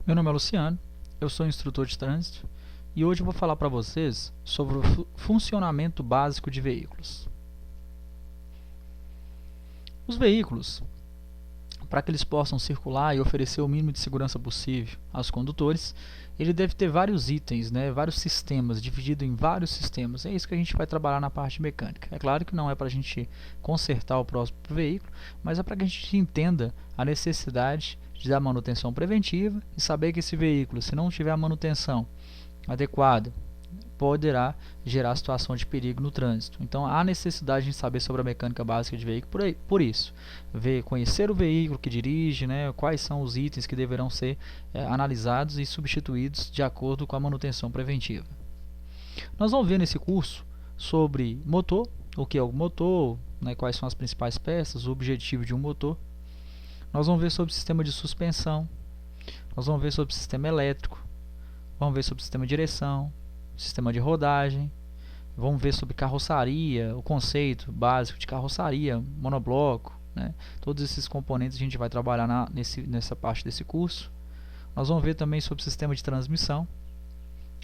Meu nome é Luciano, eu sou instrutor de trânsito e hoje eu vou falar para vocês sobre o funcionamento básico de veículos. Os veículos, para que eles possam circular e oferecer o mínimo de segurança possível aos condutores, ele deve ter vários itens, vários sistemas, dividido em vários sistemas. É isso que a gente vai trabalhar na parte mecânica. É claro que não é para a gente consertar o próprio veículo, mas é para que a gente entenda a necessidade de dar manutenção preventiva e saber que esse veículo, se não tiver a manutenção adequada, poderá gerar situação de perigo no trânsito. Então há necessidade de saber sobre a mecânica básica de veículo por isso. Conhecer o veículo que dirige, quais são os itens que deverão ser analisados e substituídos de acordo com a manutenção preventiva. Nós vamos ver nesse curso sobre motor, o que é o motor, quais são as principais peças, o objetivo de um motor. Nós vamos ver sobre o sistema de suspensão, nós vamos ver sobre o sistema elétrico, vamos ver sobre o sistema de direção, sistema de rodagem, vamos ver sobre carroçaria, o conceito básico de carroçaria, monobloco, todos esses componentes a gente vai trabalhar nessa parte desse curso. Nós vamos ver também sobre o sistema de transmissão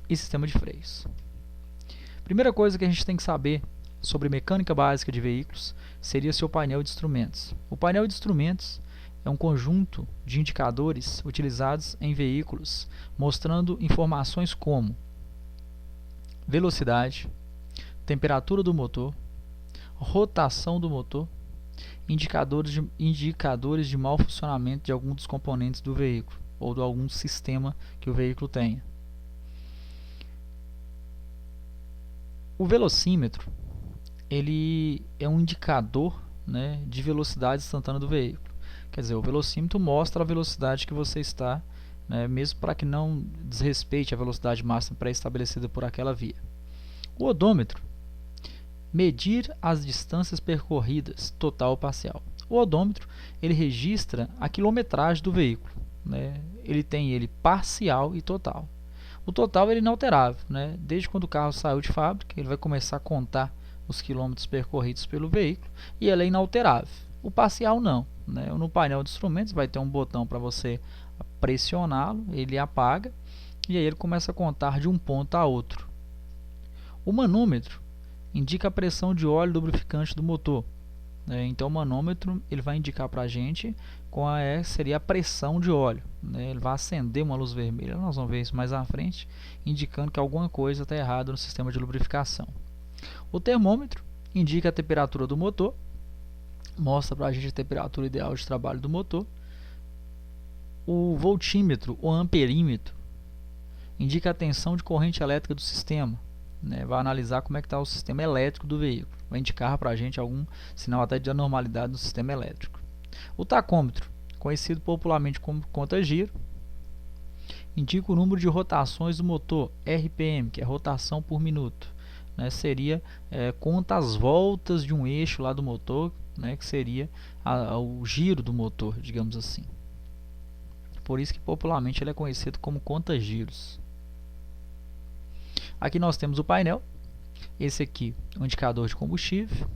e sistema de freios. Primeira coisa que a gente tem que saber sobre mecânica básica de veículos seria seu painel de instrumentos. O painel de instrumentos é um conjunto de indicadores utilizados em veículos, mostrando informações como velocidade, temperatura do motor, rotação do motor, indicadores de mau funcionamento de algum dos componentes do veículo ou de algum sistema que o veículo tenha. O velocímetro ele é um indicador de velocidade instantânea do veículo. Quer dizer, o velocímetro mostra a velocidade que você está, mesmo para que não desrespeite a velocidade máxima pré-estabelecida por aquela via. O odômetro, medir as distâncias percorridas, total ou parcial. O odômetro, ele registra a quilometragem do veículo. Ele tem ele parcial e total. O total ele é inalterável. Desde quando o carro saiu de fábrica, ele vai começar a contar os quilômetros percorridos pelo veículo e ele é inalterável. O parcial não. No painel de instrumentos vai ter um botão para você pressioná-lo, ele apaga e aí ele começa a contar de um ponto a outro. O manômetro indica a pressão de óleo lubrificante do motor. Então o manômetro ele vai indicar para a gente qual seria a pressão de óleo. Ele vai acender uma luz vermelha, nós vamos ver isso mais à frente, indicando que alguma coisa está errada no sistema de lubrificação. O termômetro indica a temperatura do motor, mostra para a gente a temperatura ideal de trabalho do motor. O voltímetro ou amperímetro indica a tensão de corrente elétrica do sistema. Vai analisar como é que está o sistema elétrico do veículo. Vai indicar para a gente algum sinal até de anormalidade no sistema elétrico. O tacômetro, conhecido popularmente como conta-giro, indica o número de rotações do motor, RPM, que é rotação por minuto. Seria conta as voltas de um eixo lá do motor, que seria o giro do motor, digamos assim. Por isso que popularmente ele é conhecido como conta-giros. Aqui nós temos o painel. Esse aqui é o indicador de combustível.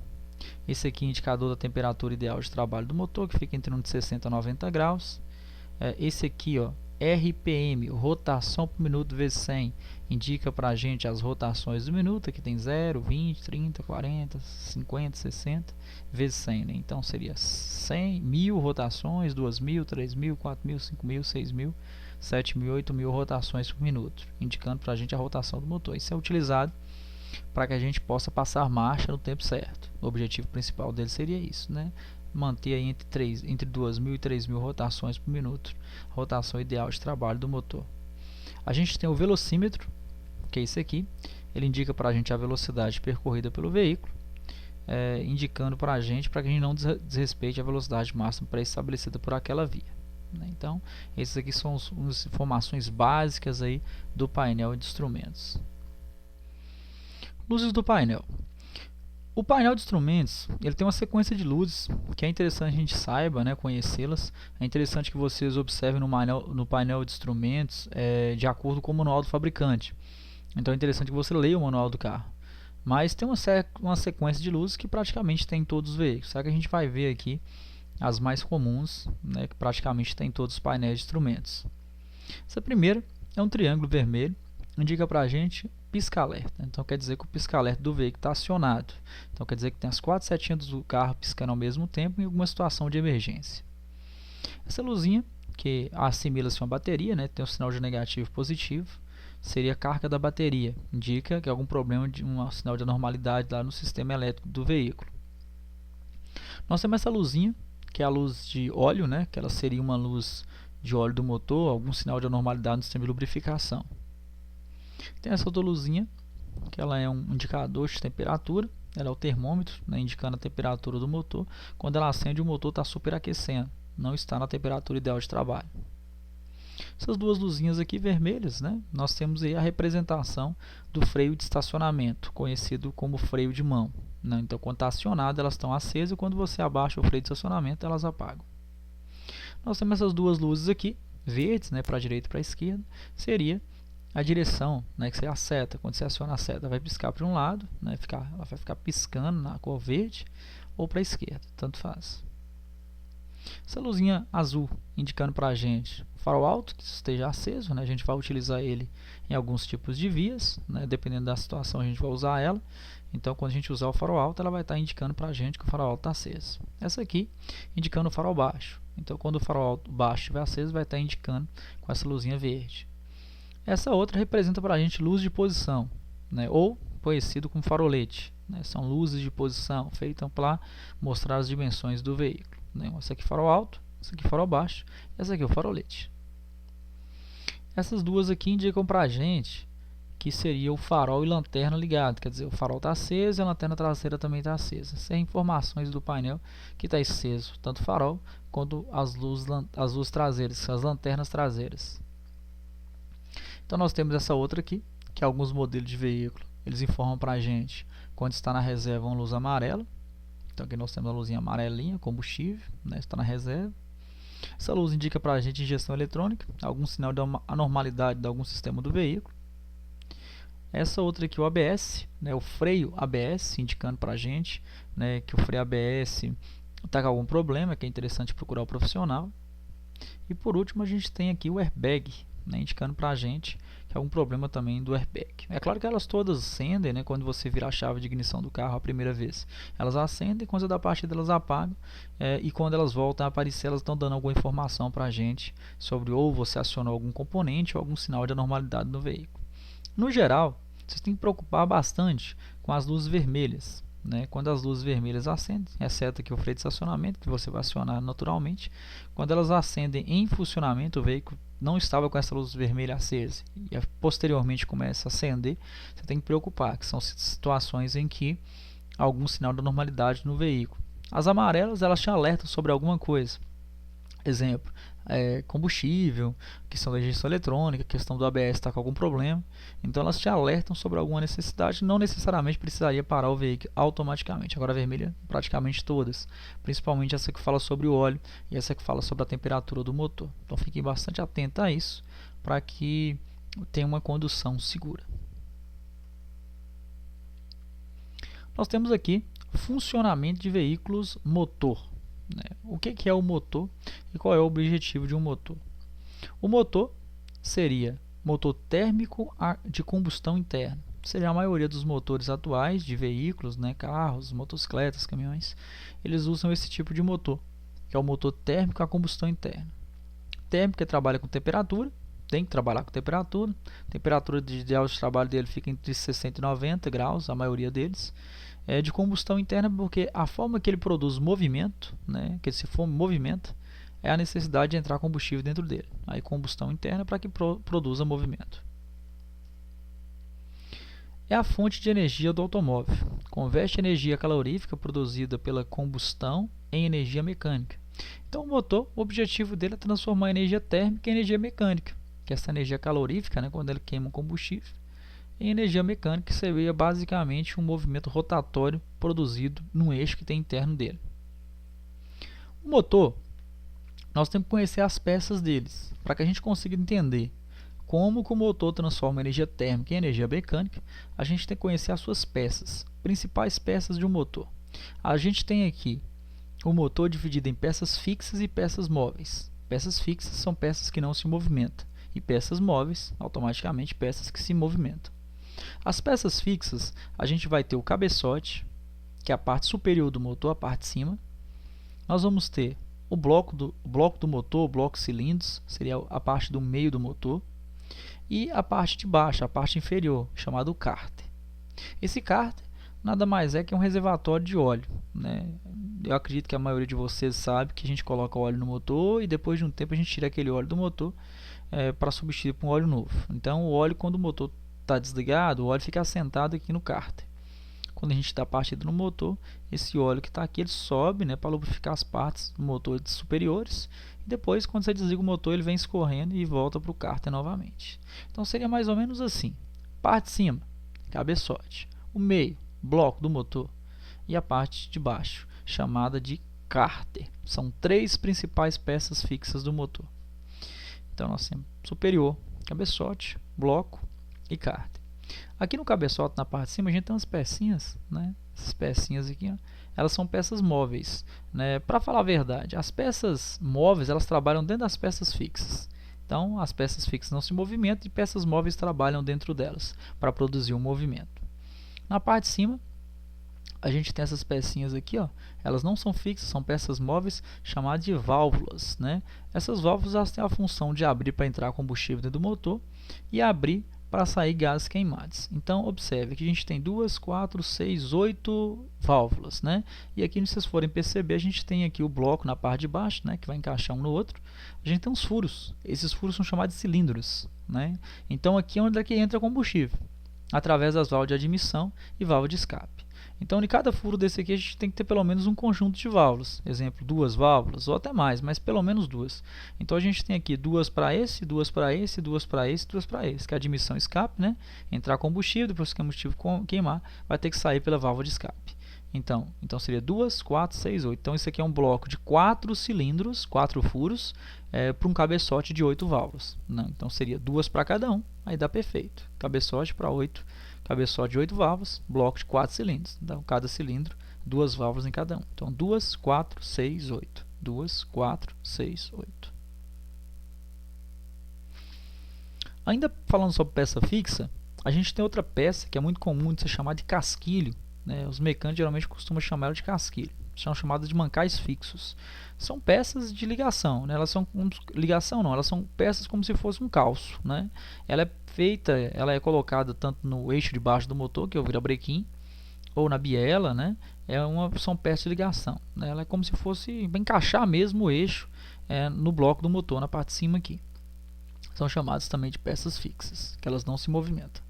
Esse aqui é o indicador da temperatura ideal de trabalho do motor, que fica entre de 60 a 90 graus. Esse aqui, RPM, rotação por minuto vezes 100, indica para a gente as rotações do minuto. Aqui tem 0, 20, 30, 40, 50, 60 vezes 100. Então seria 100, 1000 rotações, 2000, 3000, 4000, 5000, 6000, 7000, 8000 rotações por minuto, indicando para a gente a rotação do motor. Isso é utilizado para que a gente possa passar marcha no tempo certo. O objetivo principal dele seria isso, manter aí entre 2000 e 3000 rotações por minuto, rotação ideal de trabalho do motor. A gente tem o velocímetro, que é esse aqui, ele indica para a gente a velocidade percorrida pelo veículo, indicando para a gente que a gente não desrespeite a velocidade máxima pré-estabelecida por aquela via. Então, esses aqui são as informações básicas aí do painel de instrumentos. Luzes do painel. O painel de instrumentos ele tem uma sequência de luzes que é interessante a gente saiba, conhecê-las. É interessante que vocês observem no painel de instrumentos de acordo com o manual do fabricante. Então é interessante que você leia o manual do carro. Mas tem uma sequência de luzes que praticamente tem em todos os veículos. Só que a gente vai ver aqui as mais comuns, que praticamente tem em todos os painéis de instrumentos. Essa primeira é um triângulo vermelho, indica para a gente pisca-alerta. Então quer dizer que o pisca-alerta do veículo está acionado. Então quer dizer que tem as 4 setinhas do carro piscando ao mesmo tempo em alguma situação de emergência. Essa luzinha, que assimila-se a uma bateria, né, tem um sinal de negativo e positivo, seria a carga da bateria, indica que há algum problema de um sinal de anormalidade lá no sistema elétrico do veículo. Nós temos essa luzinha, que é a luz de óleo, né, que ela seria uma luz de óleo do motor, algum sinal de anormalidade no sistema de lubrificação. Tem essa outra luzinha, que ela é um indicador de temperatura, ela é o termômetro, né, indicando a temperatura do motor. Quando ela acende, o motor está superaquecendo, não está na temperatura ideal de trabalho. Essas duas luzinhas aqui vermelhas, né, nós temos aí a representação do freio de estacionamento, conhecido como freio de mão. Né? Então, quando está acionado, elas estão acesas, e quando você abaixa o freio de estacionamento, elas apagam. Nós temos essas duas luzes aqui, verdes, né, para a direita e para a esquerda, seria a direção, né, que você seta. Quando você aciona a seta, vai piscar para um lado, né, ela vai ficar piscando na cor verde, ou para a esquerda, tanto faz. Essa luzinha azul indicando para a gente o farol alto, que esteja aceso, né, a gente vai utilizar ele em alguns tipos de vias, né, dependendo da situação a gente vai usar ela. Então, quando a gente usar o farol alto, ela vai estar indicando para a gente que o farol alto está aceso. Essa aqui indicando o farol baixo. Então, quando o farol alto baixo estiver aceso, vai estar indicando com essa luzinha verde. Essa outra representa para a gente luz de posição, né, ou conhecido como farolete. Né, são luzes de posição feitas para mostrar as dimensões do veículo. Né. Essa aqui farol alto, essa aqui farol baixo, essa aqui é o farolete. Essas duas aqui indicam para a gente que seria o farol e lanterna ligado, quer dizer, o farol está aceso e a lanterna traseira também está acesa. Essas são informações do painel que está aceso, tanto o farol quanto as luzes traseiras, as lanternas traseiras. Então nós temos essa outra aqui, que alguns modelos de veículo, eles informam para a gente quando está na reserva uma luz amarela. Então aqui nós temos a luzinha amarelinha, combustível, né, está na reserva. Essa luz indica para a gente injeção eletrônica, algum sinal de anormalidade de algum sistema do veículo. Essa outra aqui, o ABS, né, o freio ABS, indicando para a gente, né, que o freio ABS está com algum problema, que é interessante procurar o profissional. E por último, a gente tem aqui o airbag, né, indicando para a gente que há algum problema também do airbag. É claro que elas todas acendem, né, quando você vira a chave de ignição do carro a primeira vez. Elas acendem, quando você dá partida elas apagam, e quando elas voltam a aparecer, elas estão dando alguma informação para a gente sobre ou você acionou algum componente ou algum sinal de anormalidade no veículo. No geral, vocês têm que preocupar bastante com as luzes vermelhas. Né? Quando as luzes vermelhas acendem, exceto aqui o freio de estacionamento, que você vai acionar naturalmente, quando elas acendem em funcionamento, o veículo não estava com essa luz vermelha acesa e posteriormente começa a acender, você tem que preocupar, que são situações em que há algum sinal de anormalidade no veículo. As amarelas, elas te alertam sobre alguma coisa. Exemplo, combustível, questão da injeção eletrônica, questão do ABS está com algum problema. Então elas te alertam sobre alguma necessidade, não necessariamente precisaria parar o veículo automaticamente. Agora a vermelha, praticamente todas, principalmente essa que fala sobre o óleo e essa que fala sobre a temperatura do motor. Então fiquem bastante atentos a isso, para que tenha uma condução segura. Nós temos aqui funcionamento de veículos motor. O que é o motor e qual é o objetivo de um motor? O motor seria motor térmico de combustão interna. Seria a maioria dos motores atuais de veículos, né, carros, motocicletas, caminhões, eles usam esse tipo de motor, que é o motor térmico a combustão interna. Térmico que trabalha com temperatura, tem que trabalhar com temperatura. A temperatura ideal de trabalho dele fica entre 60 e 90 graus, a maioria deles. É de combustão interna porque a forma que ele produz movimento, né, que ele se movimenta, é a necessidade de entrar combustível dentro dele. Aí combustão interna para que produza movimento. É a fonte de energia do automóvel. Converte energia calorífica produzida pela combustão em energia mecânica. Então o motor, o objetivo dele é transformar a energia térmica em energia mecânica, que é essa energia calorífica, né, quando ele queima um combustível, em energia mecânica, que seria basicamente um movimento rotatório produzido no eixo que tem interno dele. O motor, nós temos que conhecer as peças deles, para que a gente consiga entender como que o motor transforma energia térmica em energia mecânica. A gente tem que conhecer as suas peças, principais peças de um motor. A gente tem aqui o motor dividido em peças fixas e peças móveis. Peças fixas são peças que não se movimentam, e peças móveis, automaticamente peças que se movimentam. As peças fixas, a gente vai ter o cabeçote, que é a parte superior do motor, a parte de cima. Nós vamos ter o bloco do motor, o bloco cilindros, seria a parte do meio do motor, e a parte de baixo, a parte inferior, chamado cárter. Esse cárter nada mais é que um reservatório de óleo, né? Eu acredito que a maioria de vocês sabe que a gente coloca óleo no motor e depois de um tempo a gente tira aquele óleo do motor para substituir por um óleo novo. Então o óleo, quando o motor está desligado, o óleo fica assentado aqui no cárter. Quando a gente dá partida no motor, esse óleo que está aqui ele sobe, né, para lubrificar as partes do motor superiores. E depois, quando você desliga o motor, ele vem escorrendo e volta para o cárter novamente. Então seria mais ou menos assim: parte de cima, cabeçote; o meio, bloco do motor; e a parte de baixo, chamada de cárter. São três principais peças fixas do motor. Então nós temos superior, cabeçote, bloco e cárter. Aqui no cabeçote, na parte de cima, a gente tem umas pecinhas, né? Essas pecinhas aqui, ó, elas são peças móveis, né? Para falar a verdade, as peças móveis elas trabalham dentro das peças fixas. Então, as peças fixas não se movimentam e peças móveis trabalham dentro delas para produzir um movimento. Na parte de cima, a gente tem essas pecinhas aqui, ó. Elas não são fixas, são peças móveis chamadas de válvulas, né? Essas válvulas elas têm a função de abrir para entrar combustível dentro do motor e abrir para sair gases queimados. Então, observe que a gente tem 2, 4, 6, 8 válvulas, né? E aqui, se vocês forem perceber, a gente tem aqui o bloco na parte de baixo, né, que vai encaixar um no outro. A gente tem uns furos. Esses furos são chamados de cilindros, né? Então, aqui é onde é que entra combustível, através das válvulas de admissão e válvula de escape. Então, em cada furo desse aqui, a gente tem que ter pelo menos um conjunto de válvulas. Exemplo, 2 válvulas, ou até mais, mas pelo menos 2. Então, a gente tem aqui 2 para esse, 2 para esse, 2 para esse, 2 para esse, que é a admissão e escape, né? Entrar combustível, depois que o combustível queimar, vai ter que sair pela válvula de escape. Então seria 2, 4, 6, 8. Então, isso aqui é um bloco de 4 cilindros, 4 furos, para um cabeçote de 8 válvulas. Não, então, seria 2 para cada um, aí dá perfeito. Cabeçote para 8. Cabeçote de 8 válvulas, bloco de 4 cilindros. Então, cada cilindro, 2 válvulas em cada um. Então, 2, 4, 6, 8. 2, 4, 6, 8. Ainda falando sobre peça fixa, a gente tem outra peça que é muito comum de ser chamada de casquilho, né? Os mecânicos geralmente costumam chamar ela de casquilho. São chamadas de mancais fixos. São peças de ligação, né? Elas são ligação não, elas são peças como se fosse um calço, né? Ela é feita, ela é colocada tanto no eixo de baixo do motor, que é o virabrequim, ou na biela, né? São peças de ligação, né? Ela é como se fosse para encaixar mesmo o eixo no bloco do motor, na parte de cima aqui. São chamadas também de peças fixas, que elas não se movimentam.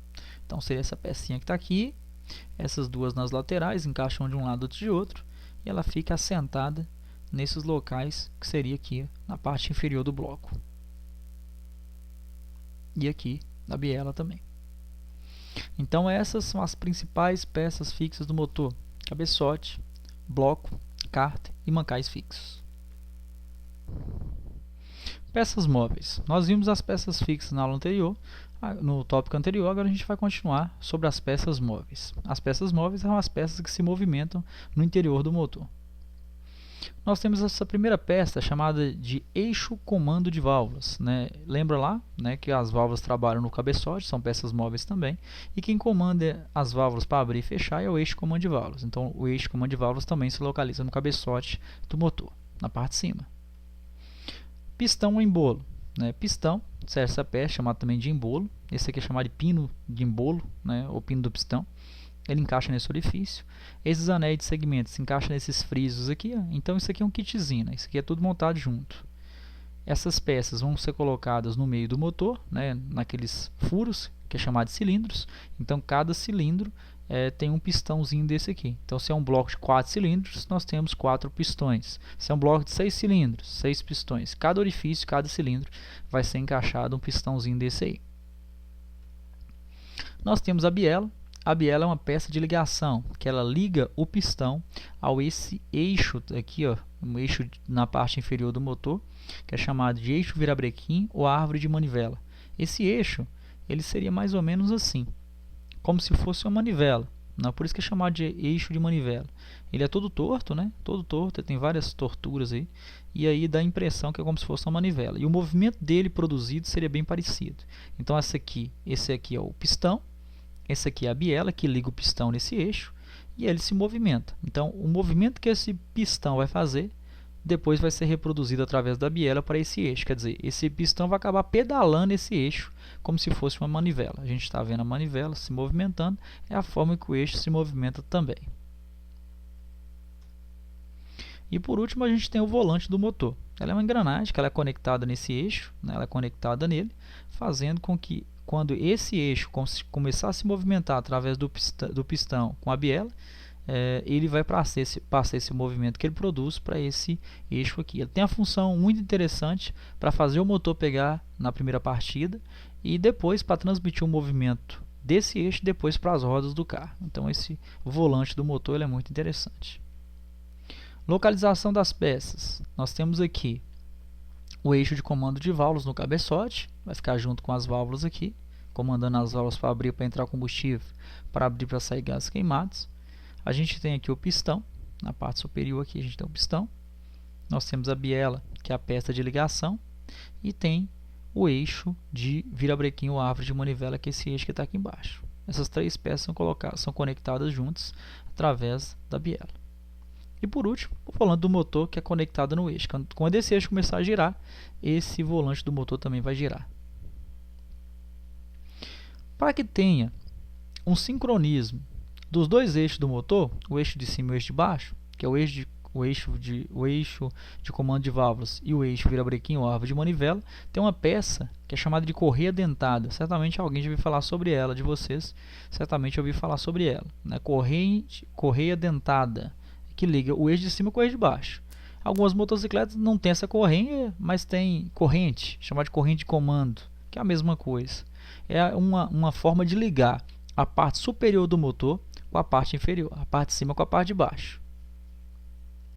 Então seria essa pecinha que está aqui, essas duas nas laterais, encaixam de um lado ou de outro, e ela fica assentada nesses locais, que seria aqui na parte inferior do bloco. E aqui na biela também. Então essas são as principais peças fixas do motor: cabeçote, bloco, cárter e mancais fixos. Peças móveis. Nós vimos as peças fixas na aula anterior, no tópico anterior. Agora a gente vai continuar sobre as peças móveis. As peças móveis são as peças que se movimentam no interior do motor. Nós temos essa primeira peça chamada de eixo comando de válvulas, né? Lembra lá, né, que as válvulas trabalham no cabeçote, são peças móveis também, e quem comanda as válvulas para abrir e fechar é o eixo comando de válvulas. Então o eixo comando de válvulas também se localiza no cabeçote do motor, na parte de cima. Pistão ou embolo, né? Pistão, essa peça chamada também de embolo. Esse aqui é chamado de pino de embolo, né, ou pino do pistão. Ele encaixa nesse orifício. Esses anéis de segmento se encaixam nesses frisos aqui, ó. Então isso aqui é um kitzinho, né? Isso aqui é tudo montado junto. Essas peças vão ser colocadas no meio do motor, né, naqueles furos, que é chamado de cilindros. Então cada cilindro tem um pistãozinho desse aqui. Então se é um bloco de 4 cilindros, nós temos 4 pistões. Se é um bloco de 6 cilindros, 6 pistões. Cada orifício, cada cilindro vai ser encaixado um pistãozinho desse aí. Nós temos a biela. A biela é uma peça de ligação, que ela liga o pistão ao esse eixo aqui, ó, um eixo na parte inferior do motor, que é chamado de eixo virabrequim ou árvore de manivela. Esse eixo, ele seria mais ou menos assim, como se fosse uma manivela, né? Por isso que é chamado de eixo de manivela. Ele é todo torto, né? Todo torto, ele tem várias torturas aí, e aí dá a impressão que é como se fosse uma manivela. E o movimento dele produzido seria bem parecido. Então esse aqui é o pistão, esse aqui é a biela que liga o pistão nesse eixo, e ele se movimenta. Então o movimento que esse pistão vai fazer depois vai ser reproduzido através da biela para esse eixo. Quer dizer, esse pistão vai acabar pedalando esse eixo como se fosse uma manivela. A gente está vendo a manivela se movimentando, é a forma que o eixo se movimenta também. E por último a gente tem o volante do motor. Ela é uma engrenagem que ela é conectada nesse eixo, né? Ela é conectada nele, fazendo com que quando esse eixo começar a se movimentar através do pistão com a biela, ele vai passar esse movimento que ele produz para esse eixo aqui. Ele tem uma função muito interessante para fazer o motor pegar na primeira partida e depois para transmitir o movimento desse eixo depois para as rodas do carro. Então esse volante do motor ele é muito interessante. Localização das peças. Nós temos aqui o eixo de comando de válvulas no cabeçote, vai ficar junto com as válvulas aqui, comandando as válvulas para abrir para entrar combustível, para abrir para sair gases queimados. A gente tem aqui o pistão, na parte superior aqui a gente tem o pistão. Nós temos a biela, que é a peça de ligação, e tem o eixo de virabrequim árvore de manivela, que é esse eixo que está aqui embaixo. Essas três peças são conectadas juntas através da biela. E por último, o volante do motor, que é conectado no eixo. Quando esse eixo começar a girar, esse volante do motor também vai girar. Para que tenha um sincronismo dos dois eixos do motor, o eixo de cima e o eixo de baixo, que é o eixo de comando de válvulas e o eixo virabrequim ou árvore de manivela, tem uma peça que é chamada de correia dentada. Certamente alguém já ouviu falar sobre ela, de vocês, certamente ouviu falar sobre ela, né? Correia dentada, que liga o eixo de cima com o eixo de baixo. Algumas motocicletas não tem essa correia, mas tem corrente, chamada de corrente de comando, que é a mesma coisa. É uma forma de ligar a parte superior do motor com a parte inferior, a parte de cima com a parte de baixo.